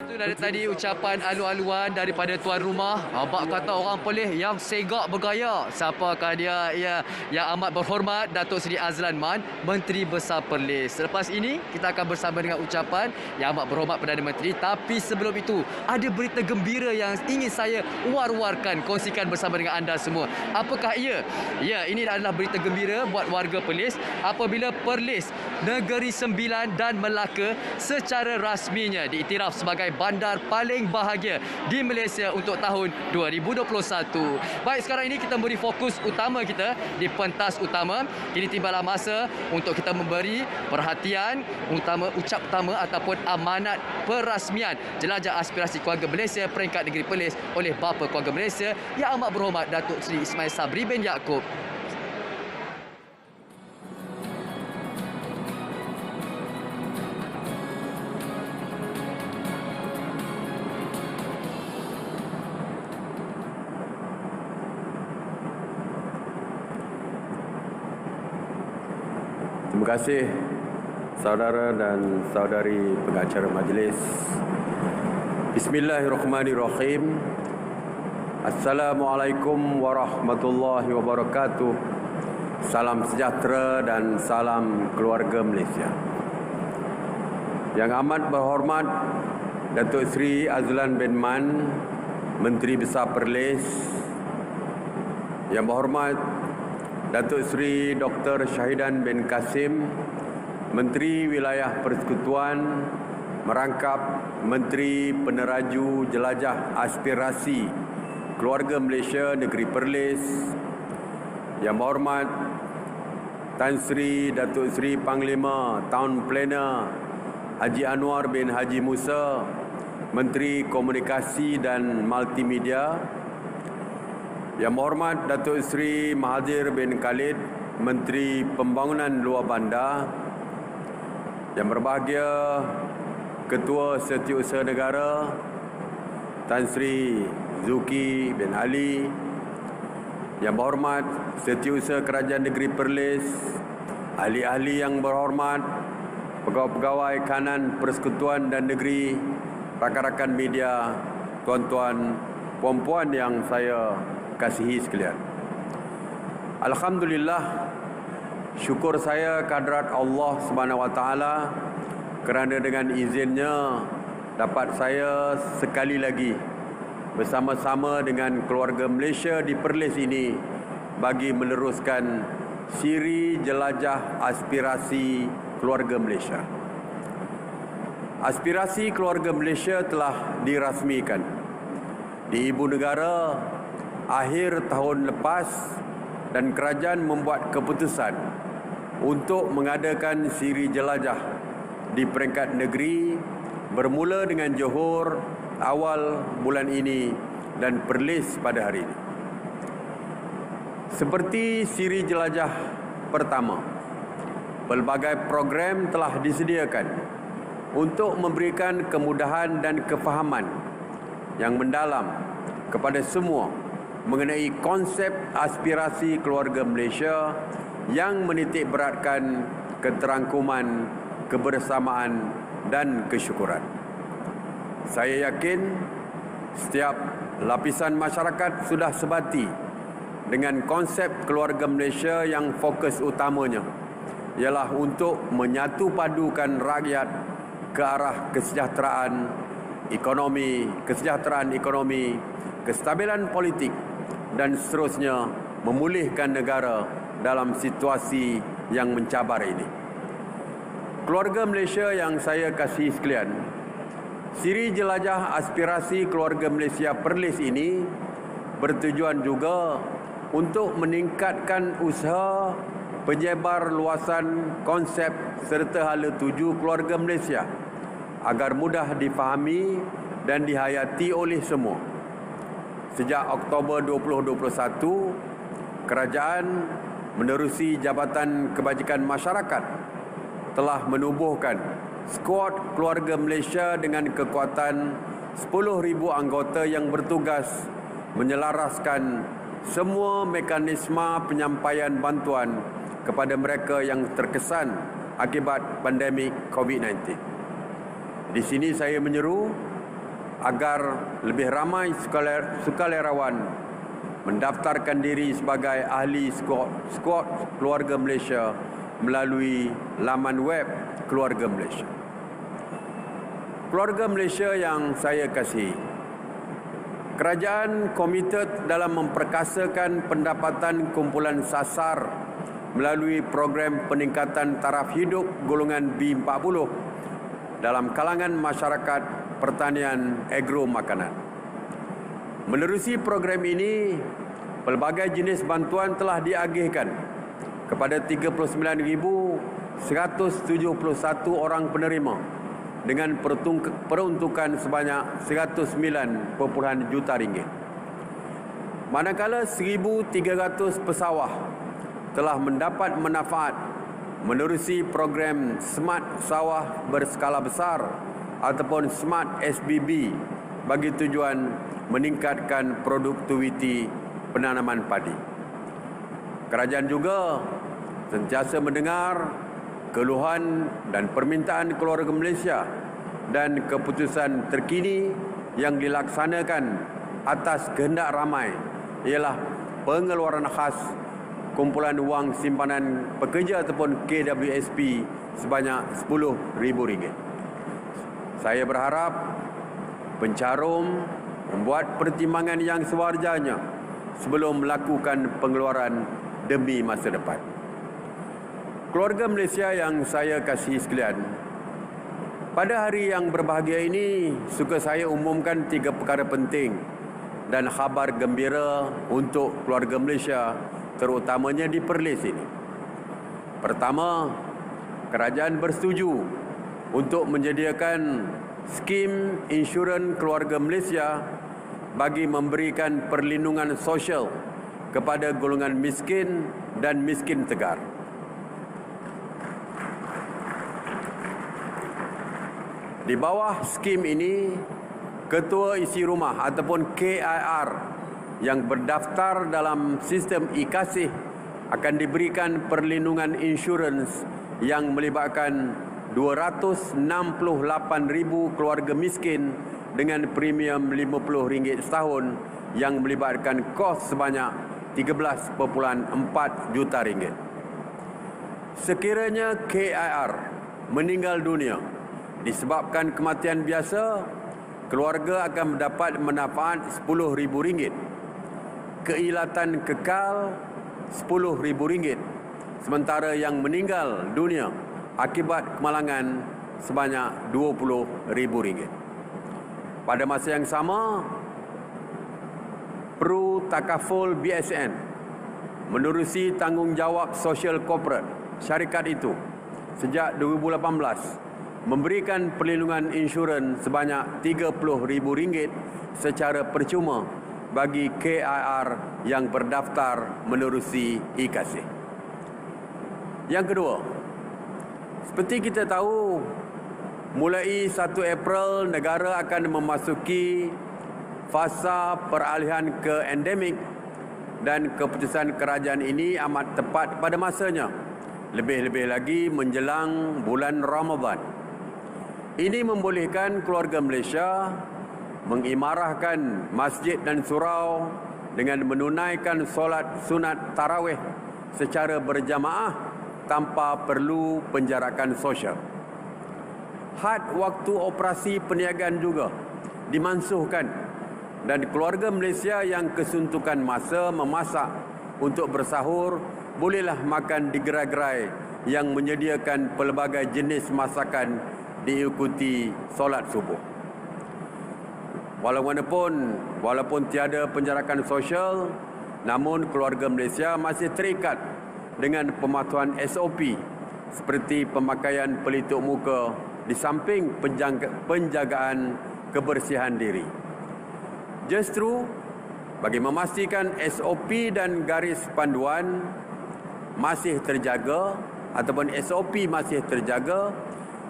Itu dari tadi ucapan alu-aluan daripada tuan rumah. Abang kata orang Perlis yang segak bergaya. Siapakah dia? Ya, yang amat berhormat Datuk Seri Azlan Man, Menteri Besar Perlis. Selepas ini kita akan bersama dengan ucapan yang amat berhormat Perdana Menteri. Tapi sebelum itu ada berita gembira yang ingin saya war-warkan, kongsikan bersama dengan anda semua. Apakah ia? Ya, ini adalah berita gembira buat warga Perlis apabila Perlis, Negeri Sembilan dan Melaka secara rasminya diiktiraf sebagai bandar paling bahagia di Malaysia untuk tahun 2021. Baik, sekarang ini kita beri fokus utama kita di pentas utama. Kini tibalah masa untuk kita memberi perhatian ucap utama ataupun amanat perasmian jelajah aspirasi keluarga Malaysia peringkat negeri Perlis oleh Bapa Keluarga Malaysia Yang Amat Berhormat Datuk Seri Ismail Sabri bin Yaakob. Terima kasih saudara dan saudari pengacara majlis. Bismillahirrahmanirrahim. Assalamualaikum warahmatullahi wabarakatuh. Salam sejahtera dan salam keluarga Malaysia. Yang amat berhormat Datuk Seri Azlan bin Man, Menteri Besar Perlis. Yang berhormat Datuk Seri Dr. Syahidan bin Kasim, Menteri Wilayah Persekutuan, merangkap Menteri Peneraju Jelajah Aspirasi Keluarga Malaysia Negeri Perlis. Yang berhormat Tan Sri Datuk Seri Panglima Town Planner Haji Anwar bin Haji Musa, Menteri Komunikasi dan Multimedia. Yang berhormat Datuk Seri Mahathir bin Khalid, Menteri Pembangunan Luar Bandar. Yang berbahagia Ketua Setiausaha Negara Tan Sri Zulki bin Ali. Yang berhormat Setiausaha Kerajaan Negeri Perlis, ahli-ahli yang berhormat, pegawai-pegawai kanan Persekutuan dan Negeri, rakan-rakan media, tuan-tuan, puan-puan yang saya kasihi sekalian. Alhamdulillah, syukur saya kehadrat Allah Subhanahu Wa Taala kerana dengan izinnya dapat saya sekali lagi bersama-sama dengan keluarga Malaysia di Perlis ini bagi meneruskan siri jelajah aspirasi keluarga Malaysia. Aspirasi keluarga Malaysia telah dirasmikan di Ibu Negara akhir tahun lepas dan kerajaan membuat keputusan untuk mengadakan siri jelajah di peringkat negeri bermula dengan Johor awal bulan ini dan Perlis pada hari ini. Seperti siri jelajah pertama, pelbagai program telah disediakan untuk memberikan kemudahan dan kefahaman yang mendalam kepada semua mengenai konsep aspirasi keluarga Malaysia yang menitik beratkan keterangkuman, kebersamaan dan kesyukuran. Saya yakin setiap lapisan masyarakat sudah sebati dengan konsep keluarga Malaysia yang fokus utamanya ialah untuk menyatu padukan rakyat ke arah kesejahteraan ekonomi, kestabilan politik dan seterusnya memulihkan negara dalam situasi yang mencabar ini. Keluarga Malaysia yang saya kasihi sekalian, siri jelajah aspirasi keluarga Malaysia Perlis ini bertujuan juga untuk meningkatkan usaha penyebar luasan konsep serta hala tuju keluarga Malaysia agar mudah difahami dan dihayati oleh semua. Sejak Oktober 2021, kerajaan menerusi Jabatan Kebajikan Masyarakat telah menubuhkan skuad keluarga Malaysia dengan kekuatan 10,000 anggota yang bertugas menyelaraskan semua mekanisme penyampaian bantuan kepada mereka yang terkesan akibat pandemik COVID-19. Di sini saya menyeru agar lebih ramai sukarelawan mendaftarkan diri sebagai ahli skuad keluarga Malaysia melalui laman web Keluarga Malaysia. Keluarga Malaysia yang saya kasihi, kerajaan komited dalam memperkasakan pendapatan kumpulan sasar melalui program peningkatan taraf hidup golongan B40 dalam kalangan masyarakat pertanian agro makanan. Menerusi program ini, pelbagai jenis bantuan telah diagihkan kepada 39,171 orang penerima dengan peruntukan sebanyak 109 juta ringgit. Manakala 1,300 pesawah telah mendapat manfaat menerusi program Smart Sawah Berskala Besar ataupun Smart SBB bagi tujuan meningkatkan produktiviti penanaman padi. Kerajaan juga sentiasa mendengar keluhan dan permintaan keluarga Malaysia dan keputusan terkini yang dilaksanakan atas kehendak ramai ialah pengeluaran khas kumpulan wang simpanan pekerja ataupun KWSP sebanyak RM10,000. Saya berharap pencarum membuat pertimbangan yang sewajarnya sebelum melakukan pengeluaran demi masa depan. Keluarga Malaysia yang saya kasihi sekalian, pada hari yang berbahagia ini, suka saya umumkan 3 perkara penting dan khabar gembira untuk keluarga Malaysia, terutamanya di Perlis ini. Pertama, kerajaan bersetuju untuk menyediakan skim insurans keluarga Malaysia bagi memberikan perlindungan sosial kepada golongan miskin dan miskin tegar. Di bawah skim ini, ketua isi rumah ataupun KIR yang berdaftar dalam sistem e-Kasih akan diberikan perlindungan insurans yang melibatkan 268,000 keluarga miskin dengan premium RM50 setahun yang melibatkan kos sebanyak RM13.4 juta. Sekiranya KIR meninggal dunia disebabkan kematian biasa, keluarga akan mendapat manfaat RM10,000. Keilatan kekal RM10,000, sementara yang meninggal dunia akibat kemalangan sebanyak RM20,000. Pada masa yang sama, Peru Takaful BSN menerusi tanggungjawab sosial korporat syarikat itu sejak 2018 memberikan perlindungan insurans sebanyak RM30,000 secara percuma bagi KIR yang berdaftar menerusi e-Kasih. Yang kedua, seperti kita tahu, mulai 1 April negara akan memasuki fasa peralihan ke endemik dan keputusan kerajaan ini amat tepat pada masanya, lebih-lebih lagi menjelang bulan Ramadan. Ini membolehkan keluarga Malaysia mengimarahkan masjid dan surau dengan menunaikan solat sunat tarawih secara berjamaah tanpa perlu penjarakan sosial. Had waktu operasi perniagaan juga dimansuhkan dan keluarga Malaysia yang kesuntukan masa memasak untuk bersahur bolehlah makan di gerai-gerai yang menyediakan pelbagai jenis masakan diikuti solat subuh. Walaupun tiada penjarakan sosial, namun keluarga Malaysia masih terikat dengan pematuhan SOP seperti pemakaian pelitup muka di samping penjagaan kebersihan diri. Justru bagi memastikan SOP dan garis panduan masih terjaga ataupun SOP masih terjaga,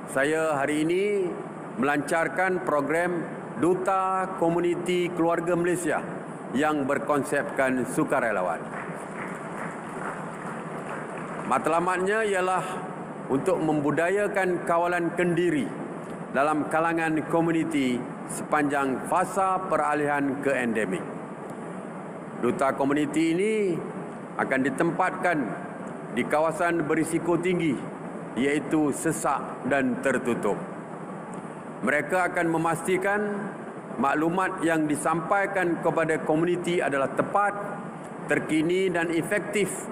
saya hari ini melancarkan program Duta Komuniti Keluarga Malaysia yang berkonsepkan sukarelawan. Matlamatnya ialah untuk membudayakan kawalan kendiri dalam kalangan komuniti sepanjang fasa peralihan ke endemik. Duta komuniti ini akan ditempatkan di kawasan berisiko tinggi, iaitu sesak dan tertutup. Mereka akan memastikan maklumat yang disampaikan kepada komuniti adalah tepat, terkini dan efektif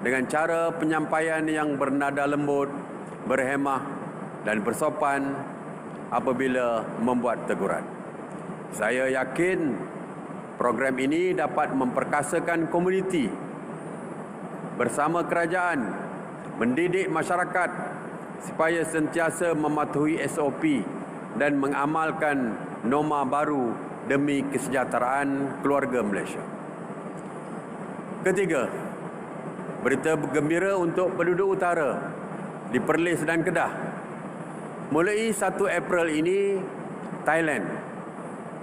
dengan cara penyampaian yang bernada lembut, berhemah dan bersopan apabila membuat teguran. Saya yakin program ini dapat memperkasakan komuniti bersama kerajaan, mendidik masyarakat supaya sentiasa mematuhi SOP dan mengamalkan norma baru demi kesejahteraan keluarga Malaysia. Ketiga, berita gembira untuk penduduk utara di Perlis dan Kedah. Mulai 1 April ini, Thailand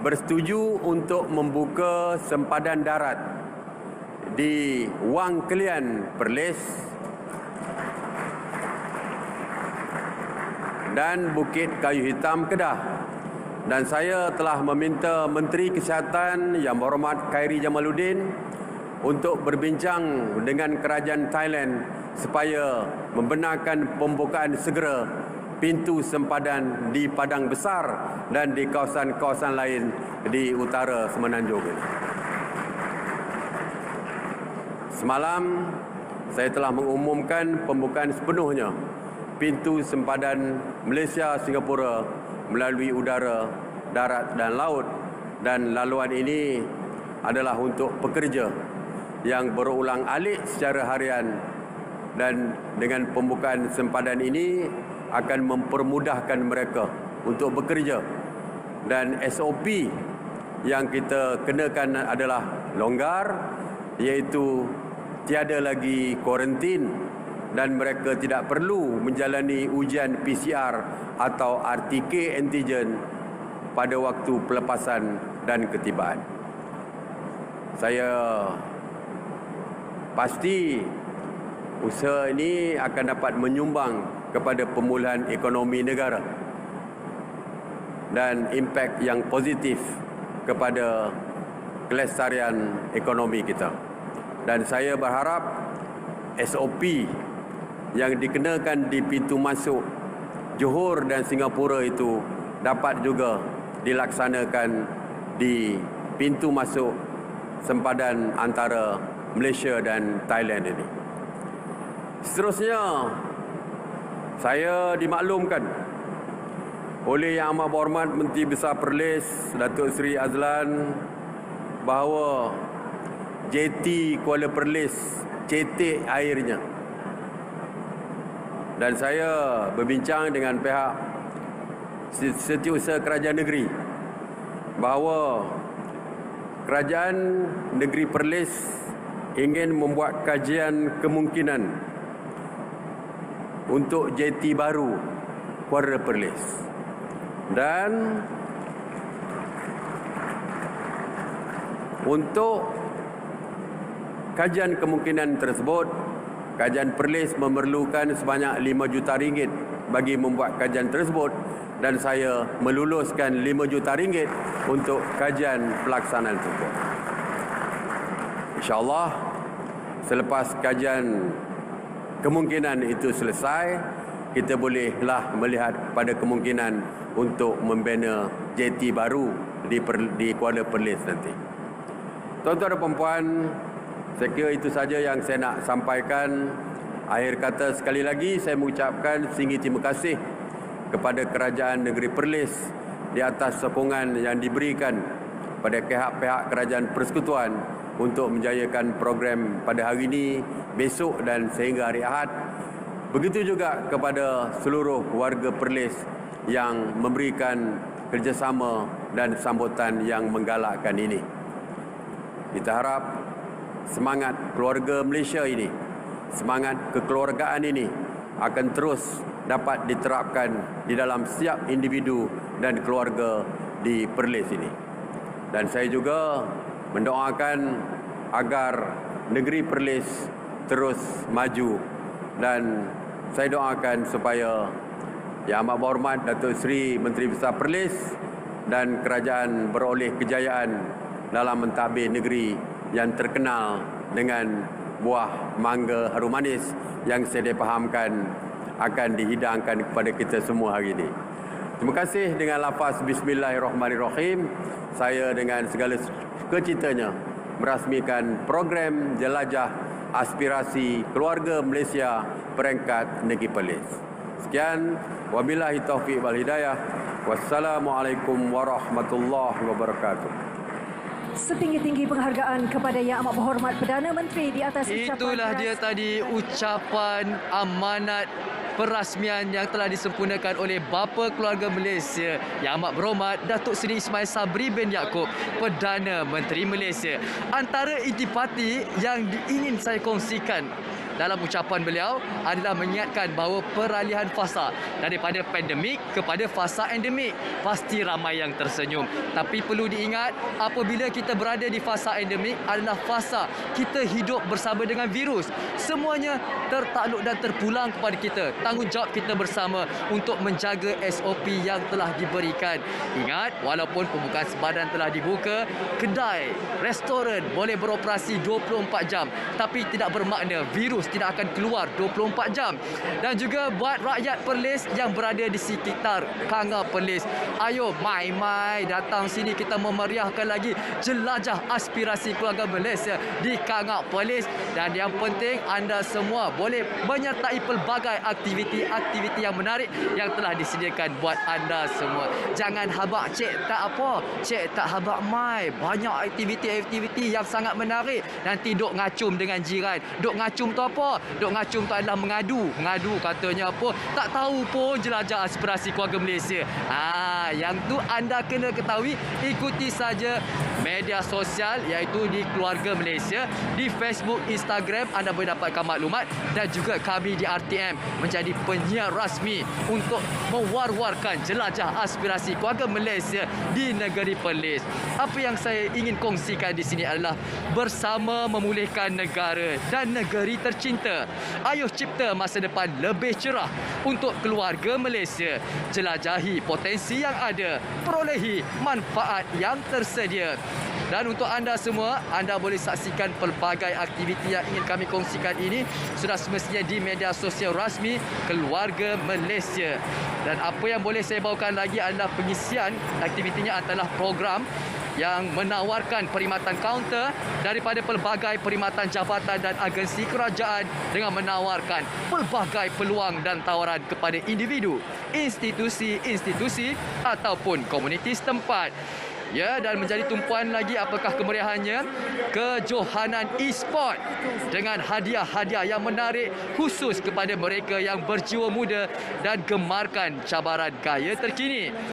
bersetuju untuk membuka sempadan darat di Wang Kelian, Perlis dan Bukit Kayu Hitam, Kedah. Dan saya telah meminta Menteri Kesihatan Yang Berhormat Khairy Jamaluddin untuk berbincang dengan kerajaan Thailand supaya membenarkan pembukaan segera pintu sempadan di Padang Besar dan di kawasan-kawasan lain di utara Semenanjung ini. Semalam, saya telah mengumumkan pembukaan sepenuhnya pintu sempadan Malaysia-Singapura melalui udara, darat dan laut, dan laluan ini adalah untuk pekerja yang berulang-alik secara harian, dan dengan pembukaan sempadan ini akan mempermudahkan mereka untuk bekerja, dan SOP yang kita kenakan adalah longgar, iaitu tiada lagi kuarantin dan mereka tidak perlu menjalani ujian PCR atau RTK antigen pada waktu pelepasan dan ketibaan. Saya pasti usaha ini akan dapat menyumbang kepada pemulihan ekonomi negara dan impak yang positif kepada kelestarian ekonomi kita. Dan saya berharap SOP yang dikenakan di pintu masuk Johor dan Singapura itu dapat juga dilaksanakan di pintu masuk sempadan antara Malaysia dan Thailand ini. Seterusnya, saya dimaklumkan oleh Yang Amat Berhormat Menteri Besar Perlis Datuk Seri Azlan bahawa JT Kuala Perlis cetek airnya. Dan saya berbincang dengan pihak Setiausaha Kerajaan Negeri bahawa Kerajaan Negeri Perlis ingin membuat kajian kemungkinan untuk JT baru Kuala Perlis. Dan untuk kajian kemungkinan tersebut, Kerajaan Perlis memerlukan sebanyak 5 juta ringgit bagi membuat kajian tersebut, dan saya meluluskan 5 juta ringgit untuk kajian pelaksanaan tersebut. InsyaAllah, selepas kajian kemungkinan itu selesai, kita bolehlah melihat pada kemungkinan untuk membina JT baru di Kuala Perlis nanti. Tuan-tuan dan puan-puan, saya kira itu saja yang saya nak sampaikan. Akhir kata, sekali lagi saya mengucapkan tinggi terima kasih kepada Kerajaan Negeri Perlis di atas sokongan yang diberikan pada pihak-pihak Kerajaan Persekutuan untuk menjayakan program pada hari ini, besok dan sehingga hari Ahad. Begitu juga kepada seluruh warga Perlis yang memberikan kerjasama dan sambutan yang menggalakkan ini. Kita harap semangat keluarga Malaysia ini, semangat kekeluargaan ini akan terus dapat diterapkan di dalam setiap individu dan keluarga di Perlis ini. Dan saya juga mendoakan agar negeri Perlis terus maju, dan saya doakan supaya Yang Amat Berhormat Datuk Seri Menteri Besar Perlis dan kerajaan beroleh kejayaan dalam mentadbir negeri yang terkenal dengan buah mangga harum manis yang saya dipahamkan akan dihidangkan kepada kita semua hari ini. Terima kasih. Dengan lafaz Bismillahirrahmanirrahim, saya dengan segala kecitanya merasmikan program jelajah aspirasi keluarga Malaysia peringkat Negeri Perlis. Sekian, wabillahi taufiq wal hidayah. Wassalamualaikum warahmatullahi wabarakatuh. Setinggi-tinggi penghargaan kepada Yang Amat Berhormat Perdana Menteri di atas ucapan Itulah dia tadi ucapan amanat perasmian yang telah disempurnakan oleh bapa keluarga Malaysia Yang Amat Berhormat Datuk Seri Ismail Sabri bin Yaakob, Perdana Menteri Malaysia. Antara intipati yang ingin saya kongsikan dalam ucapan beliau adalah mengingatkan bahawa peralihan fasa daripada pandemik kepada fasa endemik. Pasti ramai yang tersenyum. Tapi perlu diingat, apabila kita berada di fasa endemik adalah fasa kita hidup bersama dengan virus. Semuanya tertakluk dan terpulang kepada kita. Tanggungjawab kita bersama untuk menjaga SOP yang telah diberikan. Ingat, walaupun pembukaan sempadan telah dibuka, kedai, restoran boleh beroperasi 24 jam. Tapi tidak bermakna virus tidak akan keluar 24 jam. Dan juga buat rakyat Perlis yang berada di sekitar Kanga Perlis, ayo mai-mai datang sini, kita memeriahkan lagi jelajah aspirasi keluarga Malaysia di Kanga Perlis. Dan yang penting, anda semua boleh menyertai pelbagai aktiviti-aktiviti yang menarik yang telah disediakan buat anda semua. Jangan habaq cik tak apa, cik tak habaq mai. Banyak aktiviti-aktiviti yang sangat menarik. Nanti duk ngacum dengan jiran. Duk ngacum tu apa? Duk ngacum tu adalah mengadu. Mengadu katanya apa? Tak tahu pun jelajah aspirasi keluarga Malaysia. Yang tu anda kena ketahui, ikuti saja media sosial iaitu di Keluarga Malaysia, di Facebook, Instagram anda boleh dapatkan maklumat, dan juga kami di RTM menjadi penyiar rasmi untuk mewar-warkan jelajah aspirasi keluarga Malaysia di negeri Perlis. Apa yang saya ingin kongsikan di sini adalah bersama memulihkan negara dan negeri tercinta. Ayuh cipta masa depan lebih cerah untuk keluarga Malaysia. Jelajahi potensi yang ada, perolehi manfaat yang tersedia. Dan untuk anda semua, anda boleh saksikan pelbagai aktiviti yang ingin kami kongsikan ini sudah semestinya di media sosial rasmi Keluarga Malaysia. Dan apa yang boleh saya bawakan lagi adalah pengisian aktivitinya adalah program yang menawarkan perkhidmatan kaunter daripada pelbagai perkhidmatan jabatan dan agensi kerajaan dengan menawarkan pelbagai peluang dan tawaran kepada individu, institusi ataupun komuniti setempat. Ya, dan menjadi tumpuan lagi apakah kemeriahannya? Kejohanan e-sport dengan hadiah-hadiah yang menarik khusus kepada mereka yang berjiwa muda dan gemarkan cabaran gaya terkini.